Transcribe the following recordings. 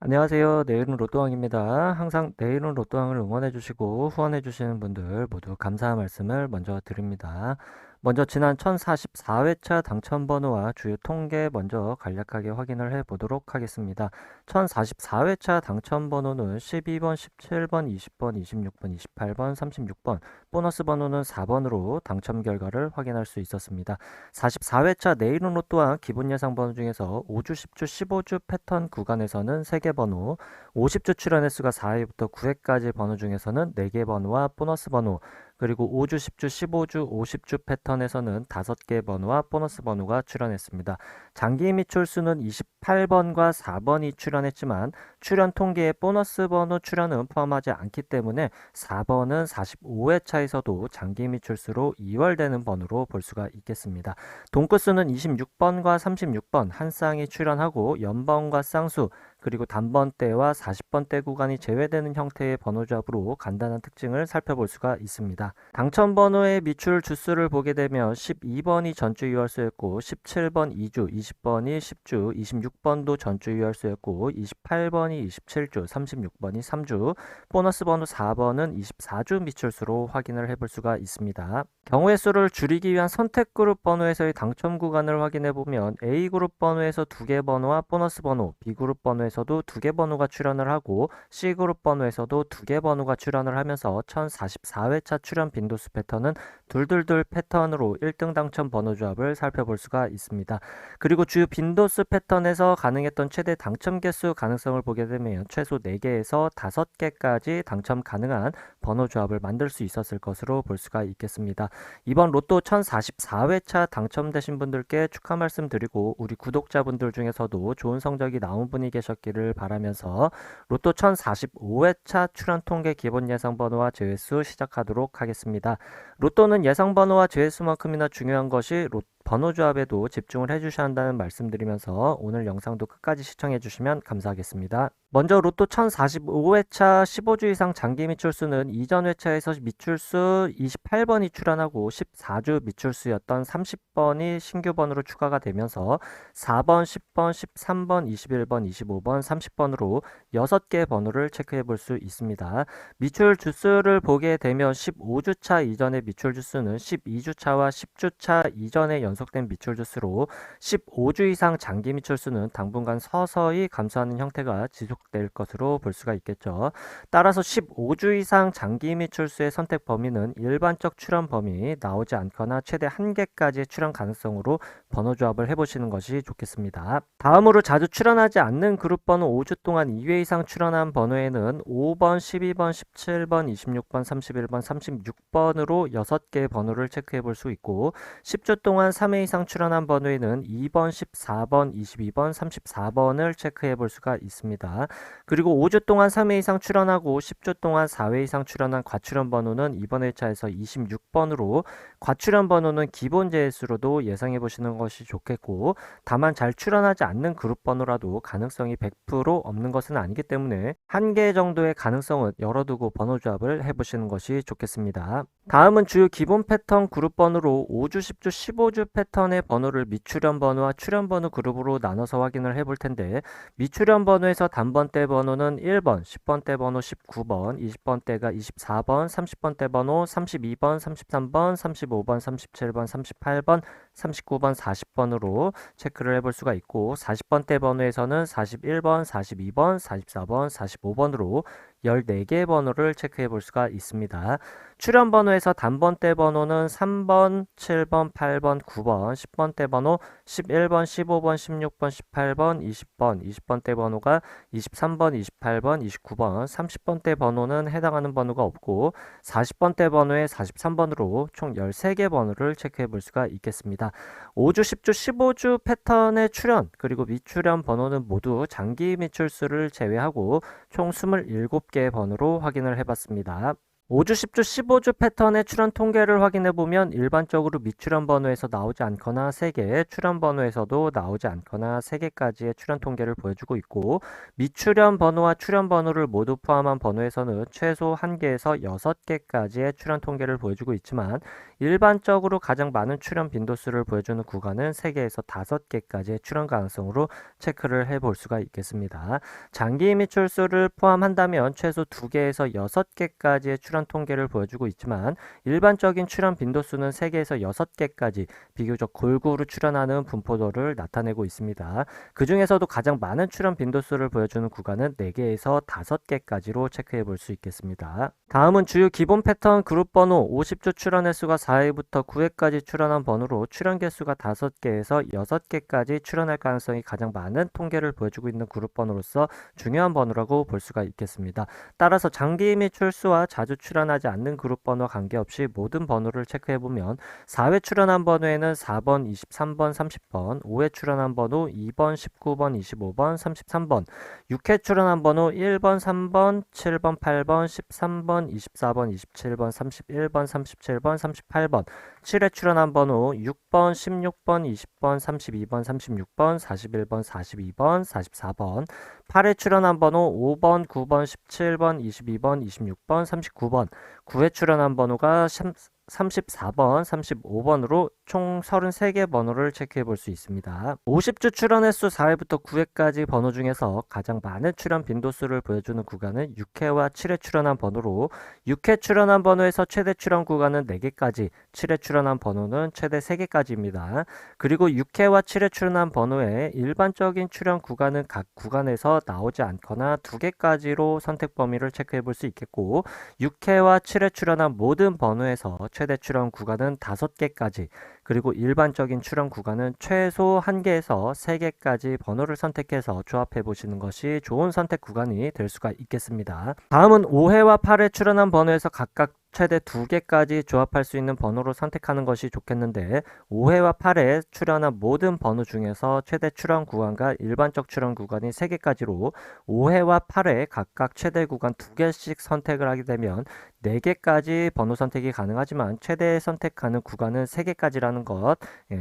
안녕하세요. 내일은 로또왕입니다. 항상 내일은 로또왕을 응원해주시고 후원해주시는 분들 모두 감사한 말씀을 먼저 드립니다. 먼저 지난 1044회차 당첨번호와 주요 통계 먼저 간략하게 확인을 해보도록 하겠습니다. 1044회차 당첨번호는 12번, 17번, 20번, 26번, 28번, 36번, 보너스 번호는 4번으로 당첨 결과를 확인할 수 있었습니다. 44회차 내일은 로또왕 기본 예상 번호 중에서 5주, 10주, 15주 패턴 구간에서는 3개 번호, 50주 출연 횟수가 4회부터 9회까지 번호 중에서는 4개 번호와 보너스 번호, 그리고 5주, 10주, 15주, 50주 패턴에서는 5개 번호와 보너스 번호가 출연했습니다. 장기 및 출수는 28번과 4번이 출연했지만 출연 통계에 보너스 번호 출연은 포함하지 않기 때문에 4번은 45회차에서도 장기 및 출수로 2월되는 번호로 볼 수가 있겠습니다. 동끝수는 26번과 36번 한 쌍이 출연하고 연번과 쌍수 그리고 단번대와 40번대 구간이 제외되는 형태의 번호조합으로 간단한 특징을 살펴볼 수가 있습니다. 당첨 번호의 미출 주수를 보게 되면 12번이 전주 유월수였고 17번 2주, 20번이 10주, 26번도 전주 유월수였고 28번이 27주, 36번이 3주, 보너스 번호 4번은 24주 미출수로 확인을 해볼 수가 있습니다. 경우의 수를 줄이기 위한 선택 그룹 번호에서의 당첨 구간을 확인해 보면 A그룹 번호에서 2개 번호와 보너스 번호, B그룹 번호에서도 2개 번호가 출연을 하고 C그룹 번호에서도 2개 번호가 출연을 하면서 1044회차 출연 빈도수 패턴은 둘둘둘 패턴으로 1등 당첨 번호 조합을 살펴볼 수가 있습니다. 그리고 주요 빈도수 패턴에서 가능했던 최대 당첨 개수 가능성을 보게 되면 최소 4개에서 5개까지 당첨 가능한 번호 조합을 만들 수 있었을 것으로 볼 수가 있겠습니다. 이번 로또 1044회차 당첨되신 분들께 축하 말씀드리고 우리 구독자분들 중에서도 좋은 성적이 나온 분이 계셨기를 바라면서 로또 1045회차 출연 통계 기본 예상 번호와 제외수 시작하도록 하겠습니다. 로또는 예상 번호와 제외수만큼이나 중요한 것이 번호 조합에도 집중을 해주셔야 한다는 말씀드리면서 오늘 영상도 끝까지 시청해 주시면 감사하겠습니다. 먼저 로또 1045회차 15주 이상 장기 미출수는 이전 회차에서 미출수 28번이 출연하고 14주 미출수였던 30번이 신규 번호로 추가가 되면서 4번, 10번, 13번, 21번, 25번, 30번으로 6개 번호를 체크해 볼 수 있습니다. 미출 주수를 보게 되면 15주차 이전의 미출 주수는 12주차와 10주차 이전의 연속된 미출 주수로 15주 이상 장기 미출수는 당분간 서서히 감소하는 형태가 지속될 것으로 볼 수가 있겠죠. 따라서 15주 이상 장기 미출수의 선택 범위는 일반적 출연 범위 나오지 않거나 최대 1개까지의 출연 가능성으로 번호 조합을 해보시는 것이 좋겠습니다. 다음으로 자주 출연하지 않는 그룹 번호 5주 동안 2회 이상 출연한 번호에는 5번, 12번, 17번, 26번, 31번, 36번으로 6개의 번호를 체크해 볼 수 있고 10주 동안 3회 이상 출연한 번호에는 2번, 14번, 22번, 34번을 체크해 볼 수가 있습니다. 그리고 5주 동안 3회 이상 출연하고 10주 동안 4회 이상 출연한 과출연 번호는 이번 회차에서 26번으로 과출연 번호는 기본 제수로도 예상해 보시는 것이 좋겠고 다만 잘 출연하지 않는 그룹 번호라도 가능성이 100% 없는 것은 아니기 때문에 1개 정도의 가능성은 열어두고 번호 조합을 해보시는 것이 좋겠습니다. 다음은 주요 기본 패턴 그룹 번호로 5주, 10주, 15주 패턴의 번호를 미출연 번호와 출연 번호 그룹으로 나눠서 확인을 해볼 텐데 미출연 번호에서 단번대 번호는 1번, 10번대 번호 19번, 20번대가 24번, 30번대 번호 32번, 33번, 35번, 37번, 38번, 39번, 40번으로 체크를 해볼 수가 있고 40번대 번호에서는 41번, 42번, 44번, 45번으로 14개 번호를 체크해 볼 수가 있습니다. 출연 번호에서 단번대 번호는 3번, 7번, 8번, 9번, 10번대 번호 11번, 15번, 16번, 18번, 20번, 20번대 번호가 23번, 28번, 29번, 30번대 번호는 해당하는 번호가 없고 40번대 번호에 43번으로 총 13개 번호를 체크해 볼 수가 있겠습니다. 5주, 10주, 15주 패턴의 출연 그리고 미출연 번호는 모두 장기 미출수를 제외하고 총 27개 번호로 확인을 해봤습니다. 5주, 10주, 15주 패턴의 출현 통계를 확인해 보면 일반적으로 미출현 번호에서 나오지 않거나 3개, 출현 번호에서도 나오지 않거나 3개까지의 출현 통계를 보여주고 있고, 미출현 번호와 출현 번호를 모두 포함한 번호에서는 최소 1개에서 6개까지의 출현 통계를 보여주고 있지만, 일반적으로 가장 많은 출현 빈도수를 보여주는 구간은 3개에서 5개까지의 출현 가능성으로 체크를 해볼 수가 있겠습니다. 장기 미출수를 포함한다면 최소 2개에서 6개까지의 출현 통계를 보여주고 있지만, 일반적인 출현 빈도수는 3개에서 6개까지 비교적 골고루 출현하는 분포도를 나타내고 있습니다. 그 중에서도 가장 많은 출현 빈도수를 보여주는 구간은 4개에서 5개까지로 체크해 볼 수 있겠습니다. 다음은 주요 기본 패턴 그룹 번호 50주 출현 횟수가 4회부터 9회까지 출현한 번호로 출현 개수가 5개에서 6개까지 출현할 가능성이 가장 많은 통계를 보여주고 있는 그룹 번호로서 중요한 번호라고 볼 수가 있겠습니다. 따라서 장기 및 출수와 자주 출현하지 않는 그룹 번호와 관계없이 모든 번호를 체크해보면 4회 출현한 번호에는 4번, 23번, 30번, 5회 출현한 번호 2번, 19번, 25번, 33번, 6회 출현한 번호 1번, 3번, 7번, 8번, 13번, 24번, 27번, 31번, 37번, 38번, 7회 출현한 번호 6번, 16번, 20번, 32번, 36번, 41번, 42번, 44번, 8회 출현한 번호 5번, 9번, 17번, 22번, 26번, 39번, 9회 출현한 번호가 34번, 35번으로 총 33개 번호를 체크해 볼 수 있습니다. 50주 출현 횟수 4회부터 9회까지 번호 중에서 가장 많은 출현 빈도수를 보여주는 구간은 6회와 7회 출현한 번호로 6회 출현한 번호에서 최대 출현 구간은 4개까지, 7회 출현한 번호는 최대 3개까지입니다. 그리고 6회와 7회 출현한 번호의 일반적인 출현 구간은 각 구간에서 나오지 않거나 2개까지로 선택 범위를 체크해 볼 수 있겠고, 6회와 7회 출현한 모든 번호에서 최대 출현 구간은 5개까지, 그리고 일반적인 출현 구간은 최소 1개에서 3개까지 번호를 선택해서 조합해 보시는 것이 좋은 선택 구간이 될 수가 있겠습니다. 다음은 5회와 8회 출현한 번호에서 각각 최대 2개까지 조합할 수 있는 번호로 선택하는 것이 좋겠는데, 5회와 8회 출현한 모든 번호 중에서 최대 출현 구간과 일반적 출현 구간이 3개까지로 5회와 8회 각각 최대 구간 2개씩 선택을 하게 되면 4개까지 번호 선택이 가능하지만 최대 선택하는 구간은 3개까지라는 것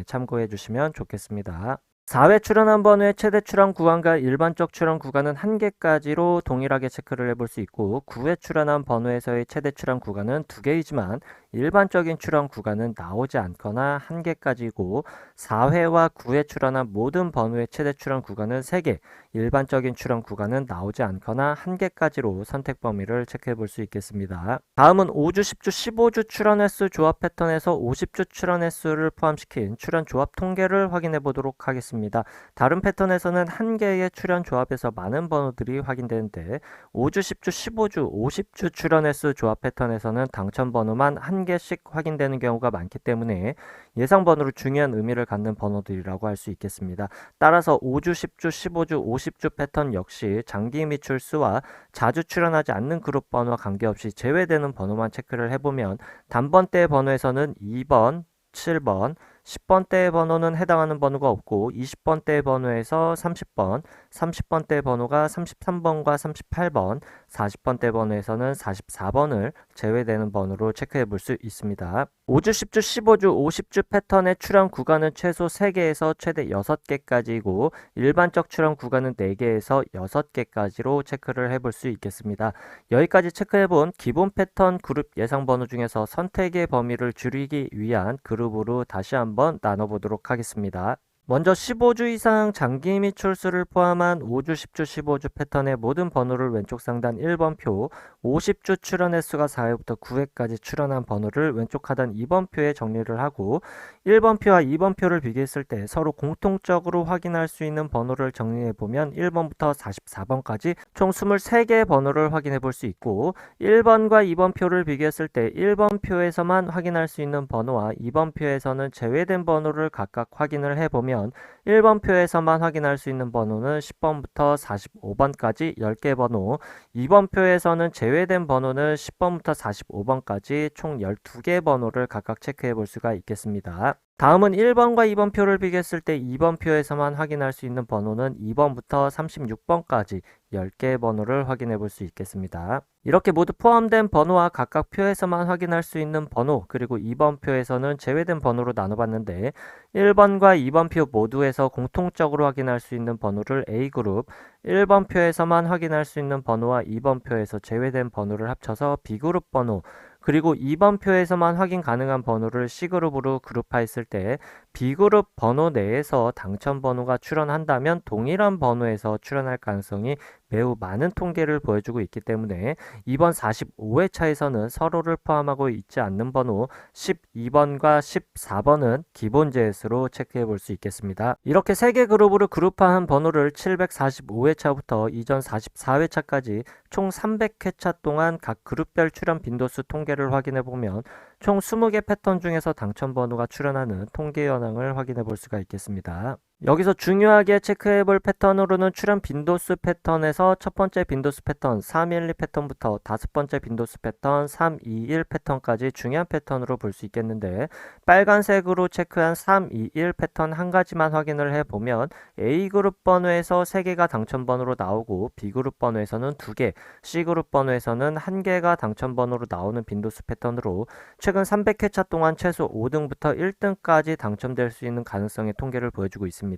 참고해 주시면 좋겠습니다. 4회 출현한 번호의 최대 출현 구간과 일반적 출현 구간은 1개까지로 동일하게 체크를 해볼 수 있고, 9회 출현한 번호에서의 최대 출현 구간은 2개이지만 일반적인 출현 구간은 나오지 않거나 1개까지고, 4회와 9회 출현한 모든 번호의 최대 출현 구간은 3개, 일반적인 출현 구간은 나오지 않거나 1개까지로 선택 범위를 체크해 볼 수 있겠습니다. 다음은 5주, 10주, 15주 출현 횟수 조합 패턴에서 50주 출현 횟수를 포함시킨 출현 조합 통계를 확인해 보도록 하겠습니다. 다른 패턴에서는 1개의 출현 조합에서 많은 번호들이 확인되는데, 5주, 10주, 15주, 50주 출현 횟수 조합 패턴에서는 당첨 번호만 1개씩 확인되는 경우가 많기 때문에 예상 번호로 중요한 의미를 갖는 번호들이라고 할 수 있겠습니다. 따라서 5주, 10주, 15주, 50주 패턴 역시 장기 미출수와 자주 출현하지 않는 그룹 번호와 관계없이 제외되는 번호만 체크를 해보면, 단번대 번호에서는 2번, 7번, 10번대 번호는 해당하는 번호가 없고, 20번대 번호에서 30번, 30번대 번호가 33번과 38번, 40번대 번호에서는 44번을 제외되는 번호로 체크해 볼 수 있습니다. 5주, 10주, 15주, 50주 패턴의 출현 구간은 최소 3개에서 최대 6개까지이고, 일반적 출현 구간은 4개에서 6개까지로 체크를 해볼 수 있겠습니다. 여기까지 체크해본 기본 패턴 그룹 예상 번호 중에서 선택의 범위를 줄이기 위한 그룹으로 다시 한번 나눠보도록 하겠습니다. 먼저 15주 이상 장기 및 출수를 포함한 5주, 10주, 15주 패턴의 모든 번호를 왼쪽 상단 1번표, 50주 출현 횟수가 4회부터 9회까지 출현한 번호를 왼쪽 하단 2번표에 정리를 하고, 1번표와 2번표를 비교했을 때 서로 공통적으로 확인할 수 있는 번호를 정리해보면 1번부터 44번까지 총 23개의 번호를 확인해 볼 수 있고, 1번과 2번표를 비교했을 때 1번표에서만 확인할 수 있는 번호와 2번표에서는 제외된 번호를 각각 확인을 해보면 1번표에서만 확인할 수 있는 번호는 10번부터 45번까지 10개 번호, 2번표에서는 제외된 번호는 10번부터 45번까지 총 12개 번호를 각각 체크해 볼 수가 있겠습니다. 다음은 1번과 2번 표를 비교했을 때 2번 표에서만 확인할 수 있는 번호는 2번부터 36번까지 10개의 번호를 확인해 볼 수 있겠습니다. 이렇게 모두 포함된 번호와 각각 표에서만 확인할 수 있는 번호, 그리고 2번 표에서는 제외된 번호로 나눠봤는데 1번과 2번 표 모두에서 공통적으로 확인할 수 있는 번호를 A그룹, 1번 표에서만 확인할 수 있는 번호와 2번 표에서 제외된 번호를 합쳐서 B그룹 번호, 그리고 2번 표에서만 확인 가능한 번호를 C그룹으로 그룹화했을 때 B그룹 번호 내에서 당첨 번호가 출현한다면 동일한 번호에서 출현할 가능성이 매우 많은 통계를 보여주고 있기 때문에 이번 45회차에서는 서로를 포함하고 있지 않는 번호 12번과 14번은 기본 제수로 체크해 볼 수 있겠습니다. 이렇게 3개 그룹으로 그룹화한 번호를 745회차부터 이전 44회차까지 총 300회차 동안 각 그룹별 출현 빈도수 통계를 확인해 보면 총 20개 패턴 중에서 당첨 번호가 출현하는 통계 현황을 확인해 볼 수가 있겠습니다. 여기서 중요하게 체크해 볼 패턴으로는 출현 빈도수 패턴에서 첫 번째 빈도수 패턴 312 패턴부터 다섯 번째 빈도수 패턴 321 패턴까지 중요한 패턴으로 볼 수 있겠는데, 빨간색으로 체크한 321 패턴 한 가지만 확인을 해보면 A그룹 번호에서 3개가 당첨 번호로 나오고 B그룹 번호에서는 2개, C그룹 번호에서는 1개가 당첨 번호로 나오는 빈도수 패턴으로 최근 300회차 동안 최소 5등부터 1등까지 당첨될 수 있는 가능성의 통계를 보여주고 있습니다.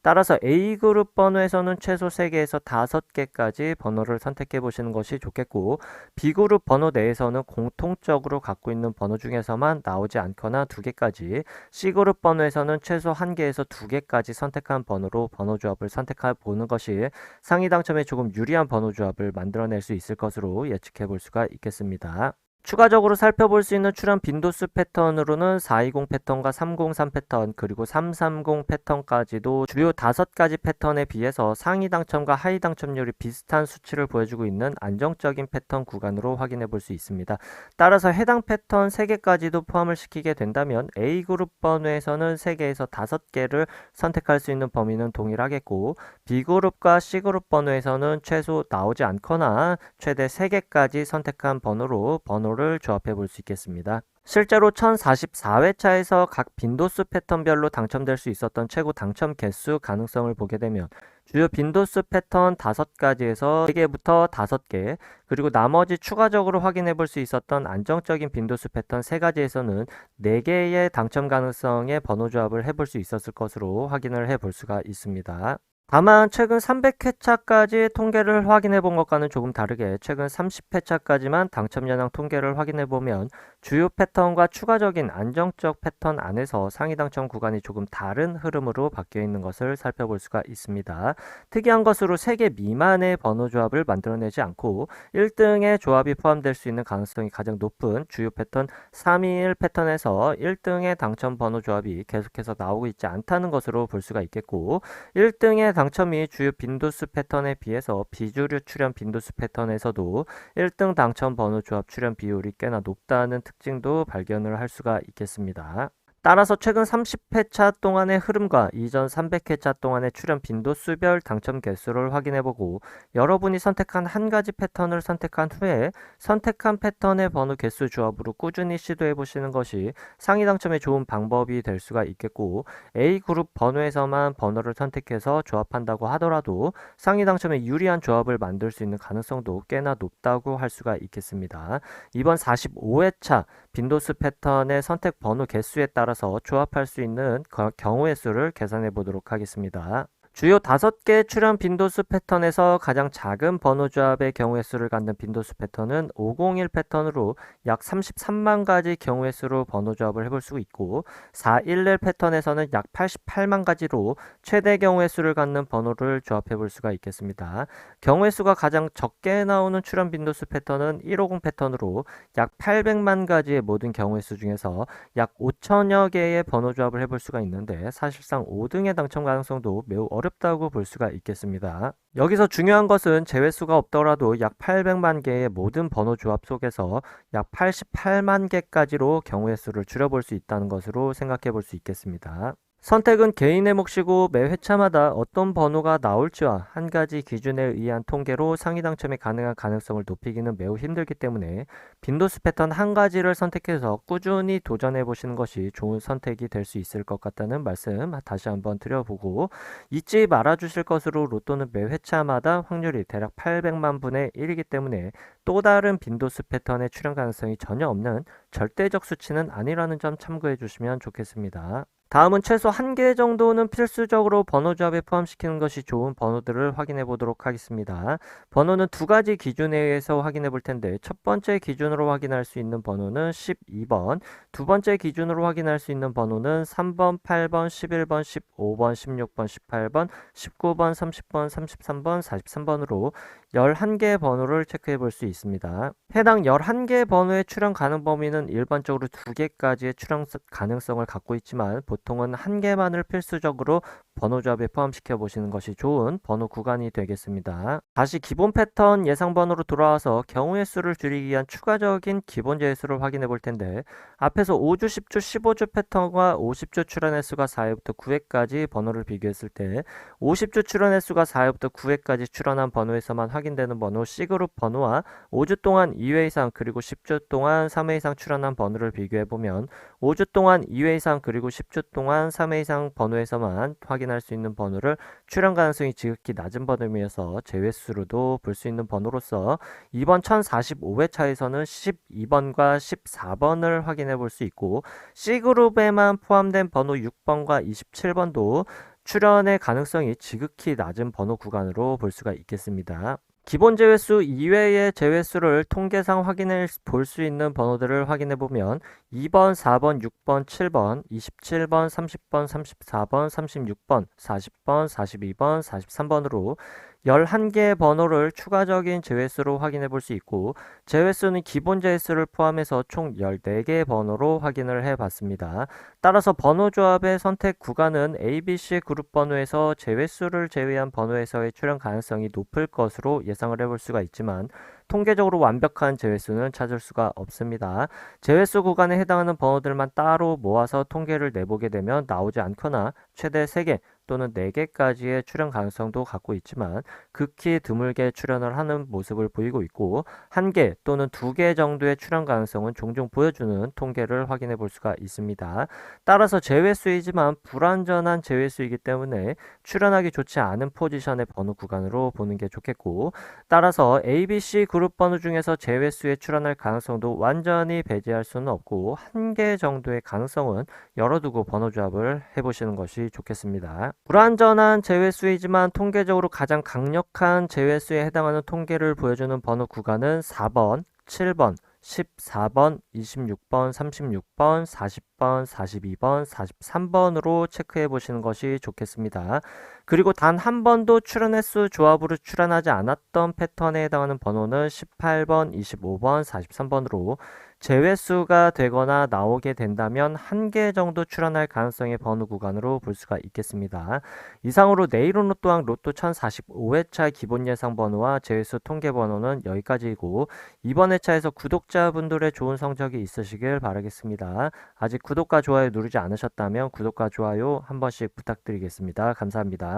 따라서 A그룹 번호에서는 최소 3개에서 5개까지 번호를 선택해 보시는 것이 좋겠고, B그룹 번호 내에서는 공통적으로 갖고 있는 번호 중에서만 나오지 않거나 2개까지, C그룹 번호에서는 최소 1개에서 2개까지 선택한 번호로 번호 조합을 선택해 보는 것이 상위 당첨에 조금 유리한 번호 조합을 만들어낼 수 있을 것으로 예측해 볼 수가 있겠습니다. 추가적으로 살펴볼 수 있는 출현 빈도수 패턴으로는 420 패턴과 303 패턴, 그리고 330 패턴까지도 주요 5가지 패턴에 비해서 상위 당첨과 하위 당첨률이 비슷한 수치를 보여주고 있는 안정적인 패턴 구간으로 확인해 볼 수 있습니다. 따라서 해당 패턴 3개까지도 포함을 시키게 된다면 A그룹 번호에서는 3개에서 5개를 선택할 수 있는 범위는 동일하겠고, B그룹과 C그룹 번호에서는 최소 나오지 않거나 최대 3개까지 선택한 번호로 번호를 조합해 볼 수 있겠습니다. 실제로 1044회차에서 각 빈도수 패턴별로 당첨될 수 있었던 최고 당첨 개수 가능성을 보게 되면 주요 빈도수 패턴 5가지에서 3개부터 5개, 그리고 나머지 추가적으로 확인해 볼 수 있었던 안정적인 빈도수 패턴 3가지에서는 4개의 당첨 가능성의 번호 조합을 해볼 수 있었을 것으로 확인을 해 볼 수가 있습니다. 다만 최근 300회차까지 통계를 확인해 본 것과는 조금 다르게 최근 30회차까지만 당첨 현황 통계를 확인해 보면 주요 패턴과 추가적인 안정적 패턴 안에서 상위 당첨 구간이 조금 다른 흐름으로 바뀌어 있는 것을 살펴볼 수가 있습니다. 특이한 것으로 3개 미만의 번호 조합을 만들어내지 않고 1등의 조합이 포함될 수 있는 가능성이 가장 높은 주요 패턴 321 패턴에서 1등의 당첨 번호 조합이 계속해서 나오고 있지 않다는 것으로 볼 수가 있겠고, 1등의 당첨이 주요 빈도수 패턴에 비해서 비주류 출현 빈도수 패턴에서도 1등 당첨 번호 조합 출현 비율이 꽤나 높다는 특징도 발견을 할 수가 있겠습니다. 따라서 최근 30회차 동안의 흐름과 이전 300회차 동안의 출현 빈도수별 당첨 개수를 확인해보고 여러분이 선택한 한 가지 패턴을 선택한 후에 선택한 패턴의 번호 개수 조합으로 꾸준히 시도해보시는 것이 상위 당첨에 좋은 방법이 될 수가 있겠고, A그룹 번호에서만 번호를 선택해서 조합한다고 하더라도 상위 당첨에 유리한 조합을 만들 수 있는 가능성도 꽤나 높다고 할 수가 있겠습니다. 이번 45회차 빈도수 패턴의 선택 번호 개수에 따라서 조합할 수 있는 경우의 수를 계산해 보도록 하겠습니다. 주요 5개 출현 빈도수 패턴에서 가장 작은 번호 조합의 경우의 수를 갖는 빈도수 패턴은 501 패턴으로 약 33만 가지 경우의 수로 번호 조합을 해볼 수 있고, 411 패턴에서는 약 88만 가지로 최대 경우의 수를 갖는 번호를 조합해 볼 수가 있겠습니다. 경우의 수가 가장 적게 나오는 출현 빈도수 패턴은 150 패턴으로 약 800만 가지의 모든 경우의 수 중에서 약 5천여 개의 번호 조합을 해볼 수가 있는데, 사실상 5등의 당첨 가능성도 매우 어렵다고 볼 수가 있겠습니다. 여기서 중요한 것은 제외수가 없더라도 약 800만 개의 모든 번호 조합 속에서 약 88만 개까지로 경우의 수를 줄여볼 수 있다는 것으로 생각해 볼 수 있겠습니다. 선택은 개인의 몫이고 매 회차마다 어떤 번호가 나올지와 한 가지 기준에 의한 통계로 상위 당첨이 가능한 가능성을 높이기는 매우 힘들기 때문에 빈도수 패턴 한 가지를 선택해서 꾸준히 도전해 보시는 것이 좋은 선택이 될 수 있을 것 같다는 말씀 다시 한번 드려보고, 잊지 말아 주실 것으로 로또는 매 회차마다 확률이 대략 800만 분의 1이기 때문에 또 다른 빈도수 패턴의 출현 가능성이 전혀 없는 절대적 수치는 아니라는 점 참고해 주시면 좋겠습니다. 다음은 최소 한 개 정도는 필수적으로 번호 조합에 포함시키는 것이 좋은 번호들을 확인해 보도록 하겠습니다. 번호는 두 가지 기준에 의해서 확인해 볼 텐데, 첫 번째 기준으로 확인할 수 있는 번호는 12번, 두 번째 기준으로 확인할 수 있는 번호는 3번, 8번, 11번, 15번, 16번, 18번, 19번, 30번, 33번, 43번으로 11개 번호를 체크해 볼 수 있습니다. 해당 11개 번호의 출현 가능 범위는 일반적으로 2개까지의 출현 가능성을 갖고 있지만 보통은 1개만을 필수적으로 번호 조합에 포함시켜 보시는 것이 좋은 번호 구간이 되겠습니다. 다시 기본 패턴 예상 번호로 돌아와서 경우의 수를 줄이기 위한 추가적인 기본 제수를 확인해 볼 텐데, 앞에서 5주, 10주, 15주 패턴과 50주 출현 횟수가 4회부터 9회까지 번호를 비교했을 때 50주 출현 횟수가 4회부터 9회까지 출현한 번호에서만 확인되는 번호 C그룹 번호와 5주 동안 2회 이상 그리고 10주 동안 3회 이상 출현한 번호를 비교해 보면 5주 동안 2회 이상 그리고 10주 동안 3회 이상 번호에서만 확인할 수 있는 번호를 출현 가능성이 지극히 낮은 번호이면서 제외수로도 볼 수 있는 번호로서 이번 1045회차에서는 12번과 14번을 확인해 볼 수 있고, C그룹에만 포함된 번호 6번과 27번도 출현의 가능성이 지극히 낮은 번호 구간으로 볼 수가 있겠습니다. 기본 제외수 이외의 제외수를 통계상 확인해 볼 수 있는 번호들을 확인해 보면 2번, 4번, 6번, 7번, 27번, 30번, 34번, 36번, 40번, 42번, 43번으로 11개의 번호를 추가적인 제외수로 확인해 볼 수 있고, 제외수는 기본 제외수를 포함해서 총 14개의 번호로 확인을 해 봤습니다. 따라서 번호 조합의 선택 구간은 ABC 그룹 번호에서 제외수를 제외한 번호에서의 출현 가능성이 높을 것으로 예상을 해볼 수가 있지만 통계적으로 완벽한 제외수는 찾을 수가 없습니다. 제외수 구간에 해당하는 번호들만 따로 모아서 통계를 내보게 되면 나오지 않거나 최대 3개 또는 4개까지의 출현 가능성도 갖고 있지만 극히 드물게 출현을 하는 모습을 보이고 있고, 1개 또는 2개 정도의 출현 가능성은 종종 보여주는 통계를 확인해 볼 수가 있습니다. 따라서 제외수이지만 불완전한 제외수이기 때문에 출현하기 좋지 않은 포지션의 번호 구간으로 보는 게 좋겠고, 따라서 ABC 그룹 번호 중에서 제외수에 출현할 가능성도 완전히 배제할 수는 없고 1개 정도의 가능성은 열어두고 번호 조합을 해보시는 것이 좋겠습니다. 불완전한 제외수이지만 통계적으로 가장 강력한 제외수에 해당하는 통계를 보여주는 번호 구간은 4번, 7번, 14번, 26번, 36번, 40번, 42번, 43번으로 체크해 보시는 것이 좋겠습니다. 그리고 단 한 번도 출현 횟수 조합으로 출현하지 않았던 패턴에 해당하는 번호는 18번, 25번, 43번으로 제외수가 되거나 나오게 된다면 1개 정도 출현할 가능성의 번호 구간으로 볼 수가 있겠습니다. 이상으로 내일은 로또왕 로또 1045회차 기본 예상 번호와 제외수 통계 번호는 여기까지이고, 이번 회차에서 구독자분들의 좋은 성적이 있으시길 바라겠습니다. 아직 구독과 좋아요 누르지 않으셨다면 구독과 좋아요 한 번씩 부탁드리겠습니다. 감사합니다.